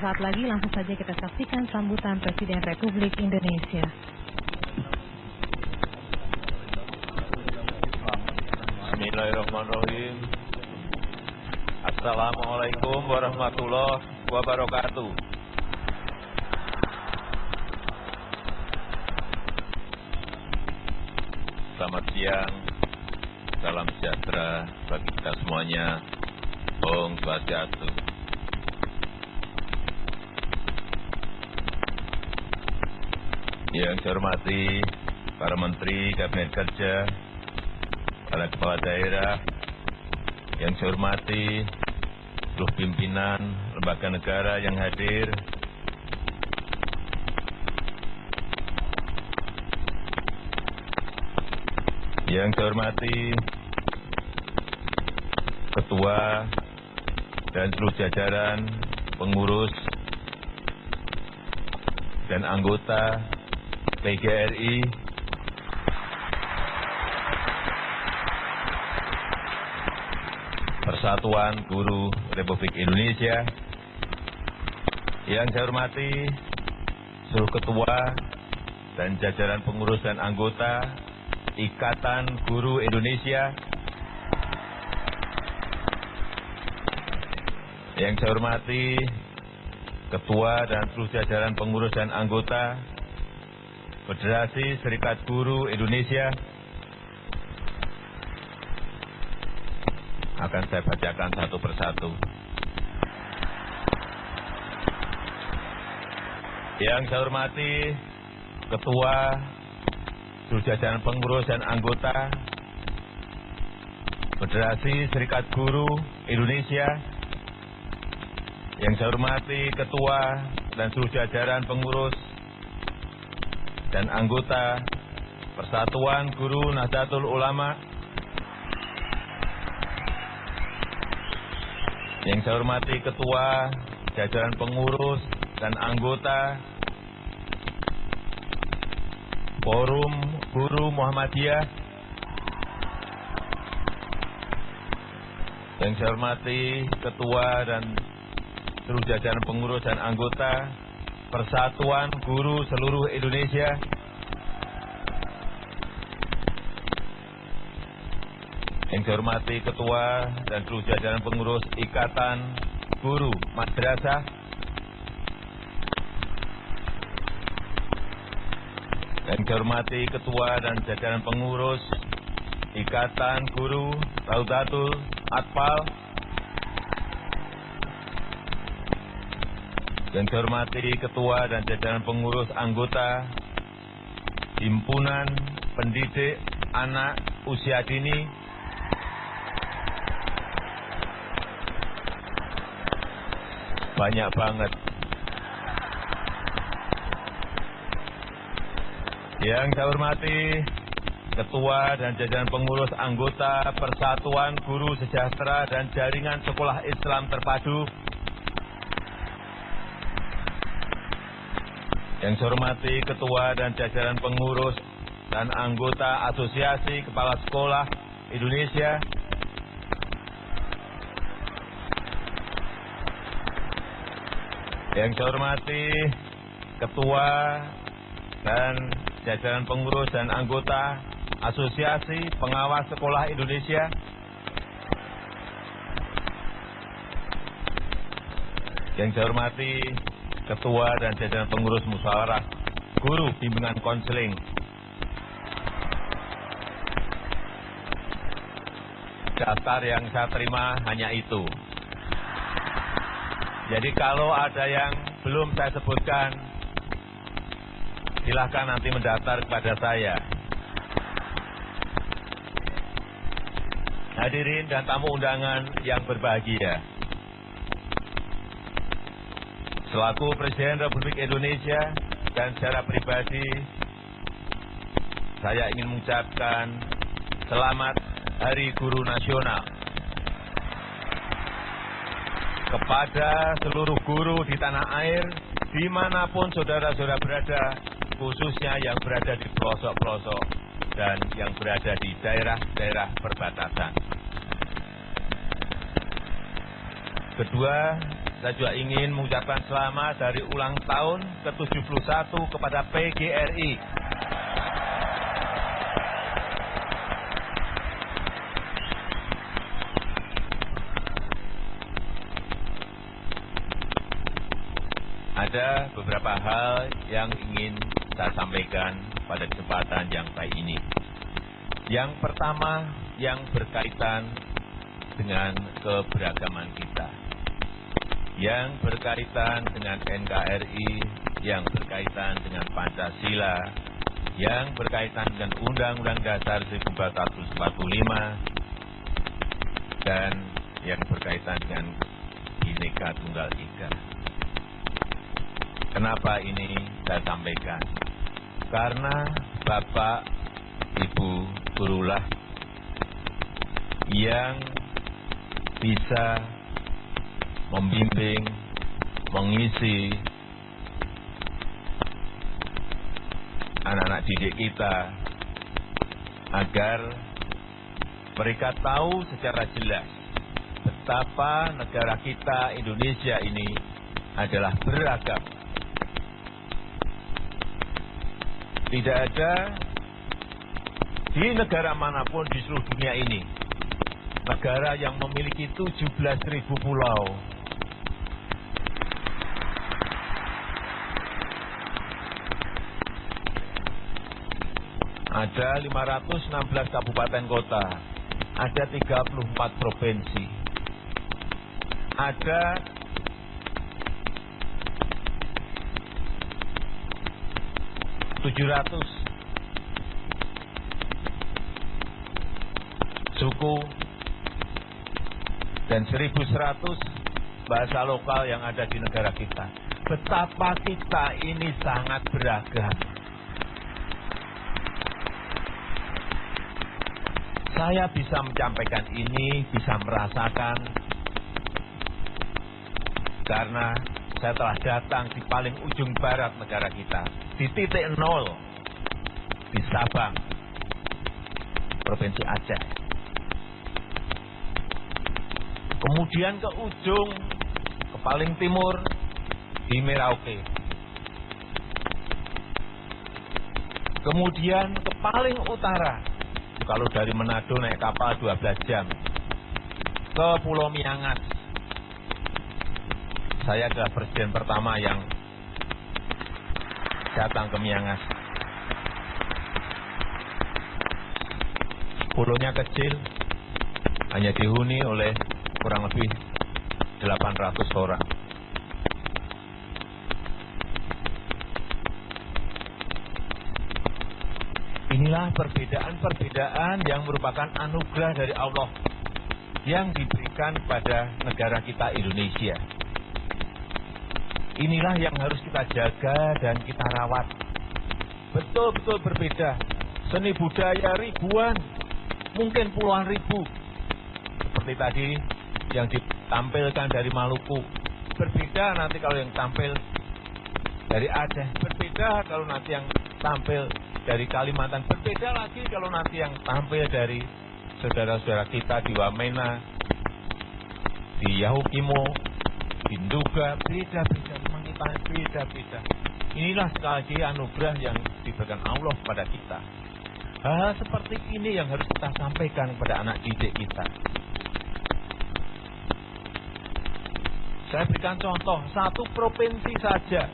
Sesaat lagi langsung saja kita saksikan sambutan Presiden Republik Indonesia. Bismillahirrahmanirrahim. Assalamualaikum warahmatullahi wabarakatuh. Selamat siang, salam sejahtera bagi kita semuanya. Om Swastiastu. Yang saya hormati para Menteri Kabinet Kerja, para Kepala Daerah, yang saya hormati seluruh pimpinan lembaga negara yang hadir, yang saya hormati Ketua dan seluruh jajaran pengurus dan anggota PGRI, Persatuan Guru Republik Indonesia, yang saya hormati seluruh ketua dan jajaran pengurus dan anggota Ikatan Guru Indonesia, yang saya hormati ketua dan seluruh jajaran pengurus dan anggota Federasi Serikat Guru Indonesia. Akan saya bacakan satu persatu. Yang saya hormati Ketua seluruh jajaran pengurus dan anggota Federasi Serikat Guru Indonesia. Yang saya hormati Ketua dan seluruh jajaran pengurus dan anggota Persatuan Guru Nahdlatul Ulama. Yang saya hormati Ketua jajaran pengurus dan anggota Forum Guru Muhammadiyah. Yang saya hormati Ketua dan seluruh jajaran pengurus dan anggota Persatuan Guru seluruh Indonesia. Yang saya hormati Ketua dan seluruh jajaran pengurus Ikatan Guru Madrasah. Yang saya hormati Ketua dan jajaran pengurus Ikatan Guru Raudatul Atfal. Yang saya hormati Ketua dan jajaran pengurus anggota Himpunan Pendidik Anak Usia Dini. Banyak banget. Yang saya hormati Ketua dan jajaran pengurus anggota Persatuan Guru Sejahtera dan Jaringan Sekolah Islam Terpadu. Yang saya hormati Ketua dan jajaran pengurus dan anggota Asosiasi Kepala Sekolah Indonesia. Yang saya hormati Ketua dan jajaran pengurus dan anggota Asosiasi Pengawas Sekolah Indonesia. Yang saya hormati Ketua dan jajaran pengurus Musyawarah Guru Bimbingan Konseling. Daftar yang saya terima hanya itu. Jadi kalau ada yang belum saya sebutkan, silahkan nanti mendaftar kepada saya. Hadirin dan tamu undangan yang berbahagia. Selaku Presiden Republik Indonesia dan secara pribadi, saya ingin mengucapkan selamat Hari Guru Nasional kepada seluruh guru di tanah air, dimanapun saudara-saudara berada, khususnya yang berada di pelosok-pelosok dan yang berada di daerah-daerah perbatasan. Kedua, saya juga ingin mengucapkan selamat dari ulang tahun ke-71 kepada PGRI. Ada beberapa hal yang ingin saya sampaikan pada kesempatan yang baik ini. Yang pertama, yang berkaitan dengan keberagaman kita. Yang berkaitan dengan NKRI, yang berkaitan dengan Pancasila, yang berkaitan dengan Undang-Undang Dasar 1945, dan yang berkaitan dengan Bhinneka Tunggal Ika. Kenapa ini saya sampaikan? Karena Bapak, Ibu gurulah yang bisa membimbing, mengisi anak-anak didik kita agar mereka tahu secara jelas betapa negara kita Indonesia ini adalah beragam. Tidak ada di negara manapun di seluruh dunia ini negara yang memiliki 17.000 pulau. Ada 516 kabupaten kota, ada 34 provinsi, ada 700 suku dan 1.100 bahasa lokal yang ada di negara kita. Betapa kita ini sangat beragam. Saya bisa menyampaikan ini, bisa merasakan, karena saya telah datang di paling ujung barat negara kita, di titik nol, di Sabang, Provinsi Aceh. Kemudian ke ujung, ke paling timur, di Merauke. Kemudian ke paling utara, kalau dari Manado naik kapal 12 jam, ke Pulau Miangas. Saya adalah presiden pertama yang datang ke Miangas. Pulaunya kecil, hanya dihuni oleh kurang lebih 800 orang. Inilah perbedaan-perbedaan yang merupakan anugerah dari Allah yang diberikan pada negara kita Indonesia. Inilah yang harus kita jaga dan kita rawat. Betul-betul berbeda. Seni budaya ribuan, mungkin puluhan ribu. Seperti tadi yang ditampilkan dari Maluku. Berbeda nanti kalau yang tampil dari Aceh. Berbeda kalau nanti yang tampil dari Kalimantan. Berbeda lagi kalau nanti yang tampil dari saudara-saudara kita di Wamena, di Yahukimo, di Nduga. Beda-beda. Beda-beda. Inilah sekali lagi anugerah yang diberikan Allah kepada kita. Hal seperti ini yang harus kita sampaikan kepada anak didik kita. Saya berikan contoh, satu provinsi saja.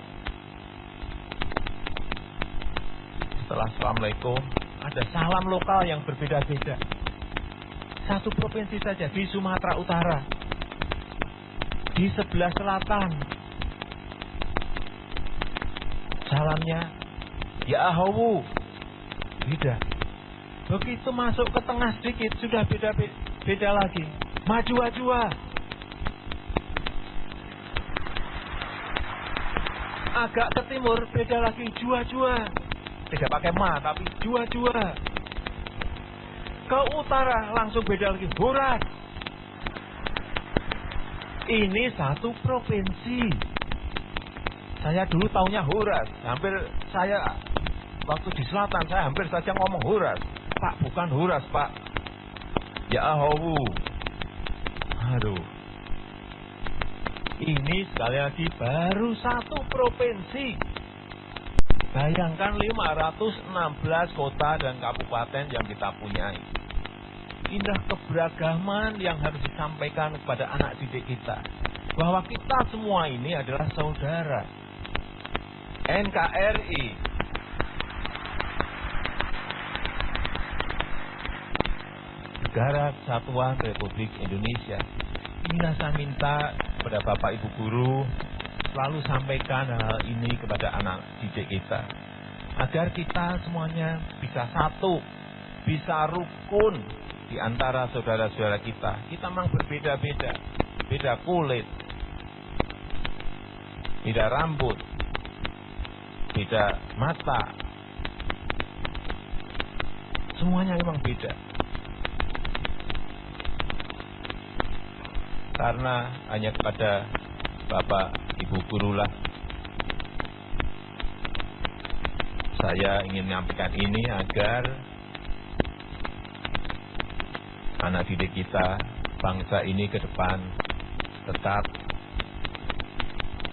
Setelah Assalamualaikum, ada salam lokal yang berbeda-beda. Satu provinsi saja, di Sumatera Utara, di sebelah selatan. Salamnya, ya ahawu, beda. Begitu masuk ke tengah sedikit, sudah beda lagi. Maju-ajua. Agak ke timur, beda lagi, jua-jua. Tidak pakai ma, tapi jua-jua. Ke utara, langsung beda lagi, huras. Ini satu provinsi. Saya dulu taunya huras. Hampir saya, waktu di selatan, saya hampir saja ngomong huras. Pak, bukan huras, Pak. Ya ahowu. Aduh. Ini sekali lagi baru satu provinsi. Bayangkan 516 kota dan kabupaten yang kita punyai. Indah keberagaman yang harus disampaikan kepada anak didik kita. Bahwa kita semua ini adalah saudara. NKRI. Negara Kesatuan Republik Indonesia. Inilah saya minta kepada Bapak Ibu Guru selalu sampaikan hal ini kepada anak didik kita. Agar kita semuanya bisa satu, bisa rukun di antara saudara-saudara kita. Kita memang berbeda-beda, beda kulit, beda rambut, beda mata. Semuanya memang beda. Karena hanya kepada Bapak Ibu Guru lah saya ingin menyampaikan ini agar anak didik kita, bangsa ini ke depan tetap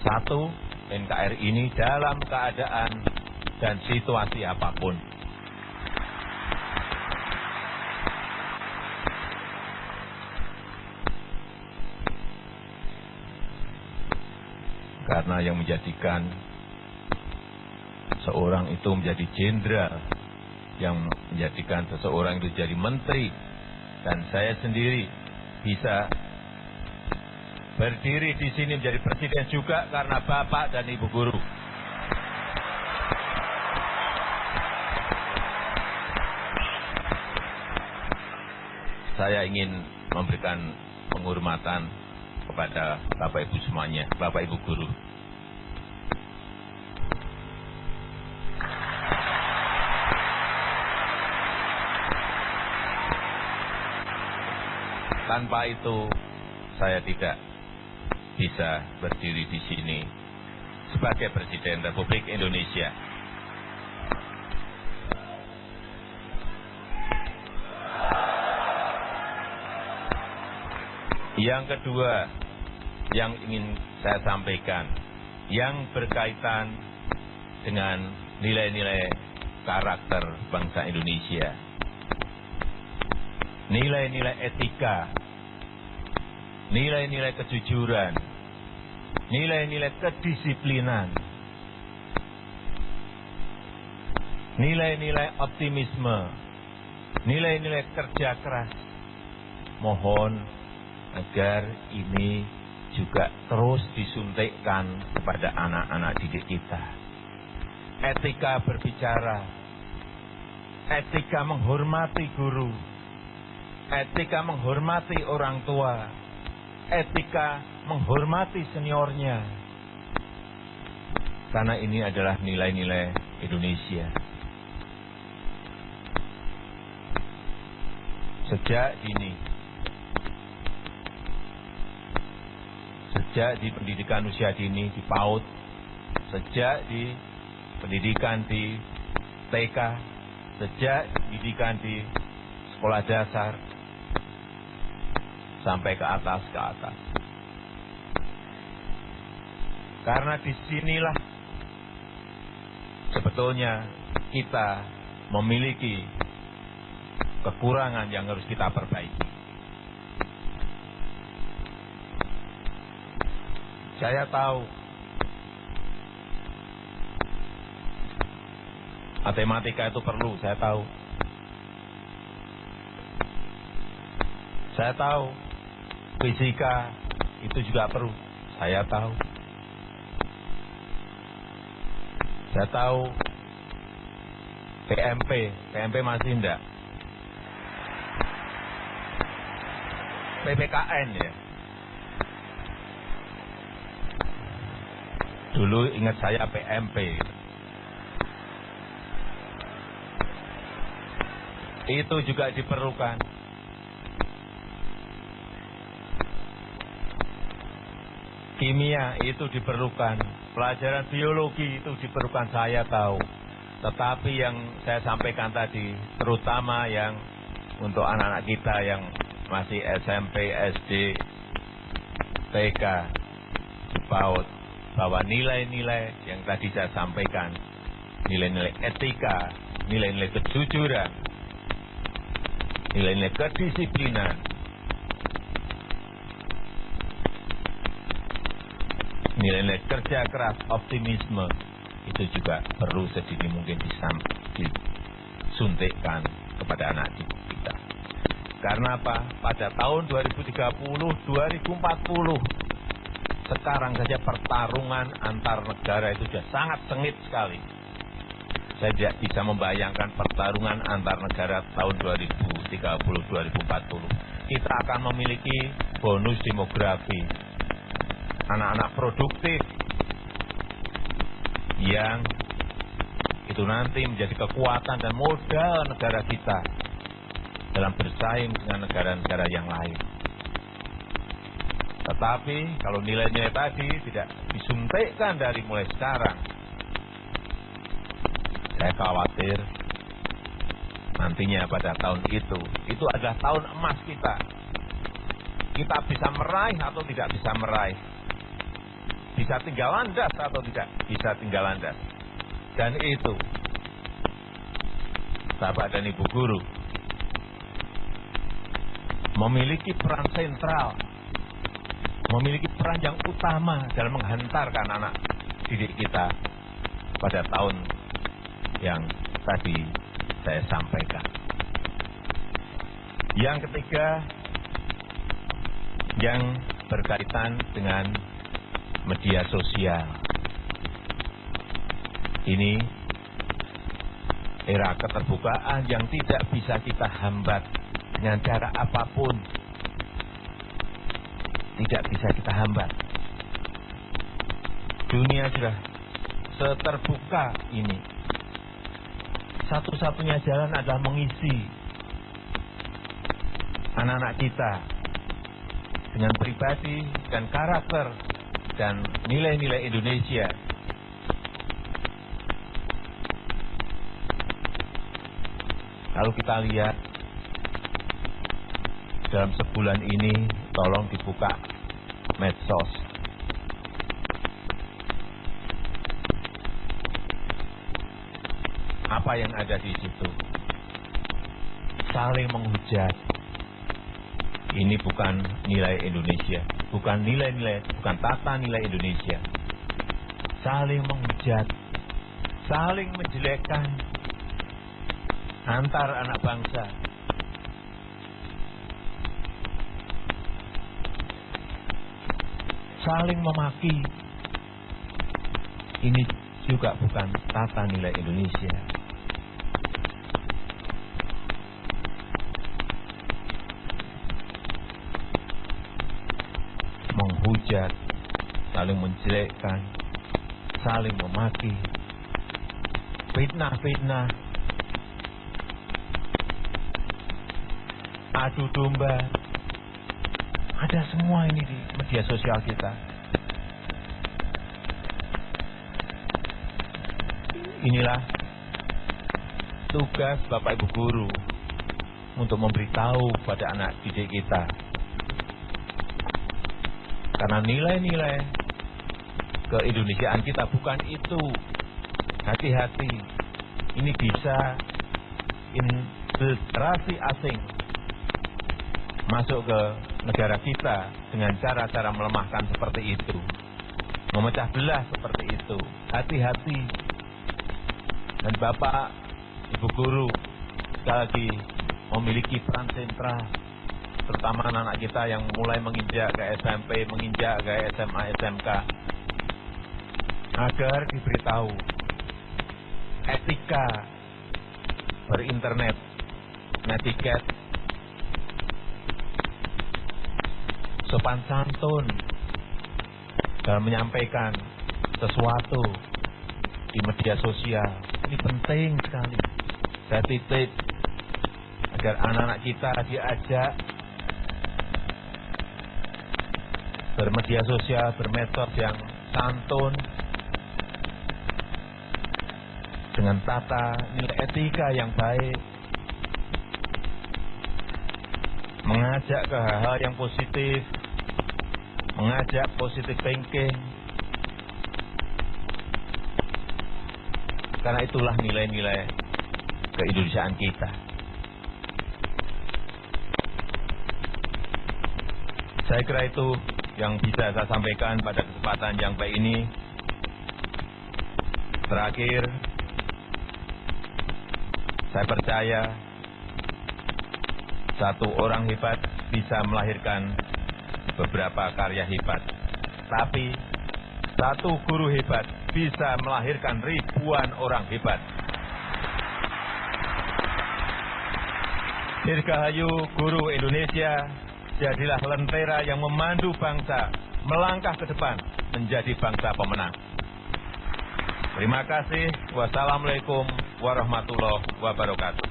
satu, NKRI ini dalam keadaan dan situasi apapun. Karena yang menjadikan seorang itu menjadi jenderal, yang menjadikan seseorang itu jadi menteri, dan saya sendiri bisa berdiri di sini menjadi presiden juga karena Bapak dan Ibu Guru. Saya ingin memberikan penghormatan kepada Bapak Ibu semuanya, Bapak Ibu Guru. Tanpa itu saya tidak bisa berdiri di sini sebagai Presiden Republik Indonesia. Yang kedua yang ingin saya sampaikan, yang berkaitan dengan nilai-nilai karakter bangsa Indonesia. Nilai-nilai etika, nilai-nilai kejujuran, nilai-nilai kedisiplinan, nilai-nilai optimisme, nilai-nilai kerja keras. Mohon agar ini juga terus disuntikkan kepada anak-anak didik kita. Etika berbicara, etika menghormati guru, etika menghormati orang tua, etika menghormati seniornya. Karena ini adalah nilai-nilai Indonesia. Sejak di pendidikan usia dini, di PAUD, sejak di pendidikan di TK, sejak pendidikan di sekolah dasar, sampai ke atas. Karena disinilah sebetulnya kita memiliki kekurangan yang harus kita perbaiki. Saya tahu matematika itu perlu, saya tahu. Saya tahu fisika itu juga perlu, saya tahu. Saya tahu PMP masih enggak? PPKN ya. Dulu ingat saya PMP. Itu juga diperlukan. Kimia itu diperlukan. Pelajaran biologi itu diperlukan, saya tahu. Tetapi yang saya sampaikan tadi, terutama yang untuk anak-anak kita yang masih SMP, SD, TK, bahwa nilai-nilai yang tadi saya sampaikan, nilai-nilai etika, nilai-nilai kejujuran, nilai-nilai kedisiplinan, nilai-nilai kerja keras, optimisme, itu juga perlu sedini mungkin disuntikkan kepada anak didik kita. Karena apa? Pada tahun 2030, 2040, sekarang saja pertarungan antar negara itu sudah sangat sengit sekali. Saya tidak bisa membayangkan pertarungan antar negara tahun 2030-2040. Kita akan memiliki bonus demografi, anak-anak produktif yang itu nanti menjadi kekuatan dan modal negara kita dalam bersaing dengan negara-negara yang lain. Tetapi kalau nilai-nilai tadi tidak disuntikkan dari mulai sekarang, saya khawatir nantinya pada tahun itu adalah tahun emas kita. Kita bisa meraih atau tidak bisa meraih, bisa tinggal landas atau tidak bisa tinggal landas. Dan itu, Bapak dan Ibu guru, memiliki peran sentral, memiliki peran yang utama dalam menghantarkan anak didik kita pada tahun yang tadi saya sampaikan. Yang ketiga, yang berkaitan dengan media sosial. Ini era keterbukaan yang tidak bisa kita hambat dengan cara apapun. Tidak bisa kita hambat. Dunia sudah seterbuka ini. Satu-satunya jalan adalah mengisi anak-anak kita dengan pribadi dan karakter dan nilai-nilai Indonesia. Kalau kita lihat dalam sebulan ini, tolong dibuka medsos. Apa yang ada di situ? Saling menghujat. Ini bukan nilai Indonesia, bukan nilai-nilai, bukan tata nilai Indonesia. Saling menghujat, saling menjelekkan antar anak bangsa. Saling memaki. Ini juga bukan tata nilai Indonesia. Menghujat, saling menjelekkan, saling memaki, fitnah-fitnah, adu domba, ada semua ini di media sosial kita. Inilah tugas Bapak Ibu guru untuk memberitahu pada anak didik kita. Karena nilai-nilai keindonesiaan kita bukan itu. Hati-hati, ini bisa infiltrasi asing masuk ke negara kita dengan cara-cara melemahkan seperti itu, memecah belah seperti itu. Hati-hati. Dan Bapak, Ibu guru, sekali lagi memiliki peran sentral, terutama anak-anak kita yang mulai menginjak ke SMP, menginjak ke SMA, SMK, agar diberitahu etika berinternet, netiquette, sopan santun dalam menyampaikan sesuatu di media sosial. Ini penting sekali. Saya titip agar anak-anak kita diajak bermedia sosial, bermedsos yang santun, dengan tata nilai etika yang baik, mengajak ke hal-hal yang positif, mengajak positive thinking. Karena itulah nilai-nilai keindonesiaan kita. Saya kira itu yang bisa saya sampaikan pada kesempatan yang baik ini. Terakhir, saya percaya satu orang hebat bisa melahirkan beberapa karya hebat. Tapi satu guru hebat bisa melahirkan ribuan orang hebat. Dirgahayu Guru Indonesia, jadilah lentera yang memandu bangsa melangkah ke depan menjadi bangsa pemenang. Terima kasih. Wassalamualaikum warahmatullahi wabarakatuh.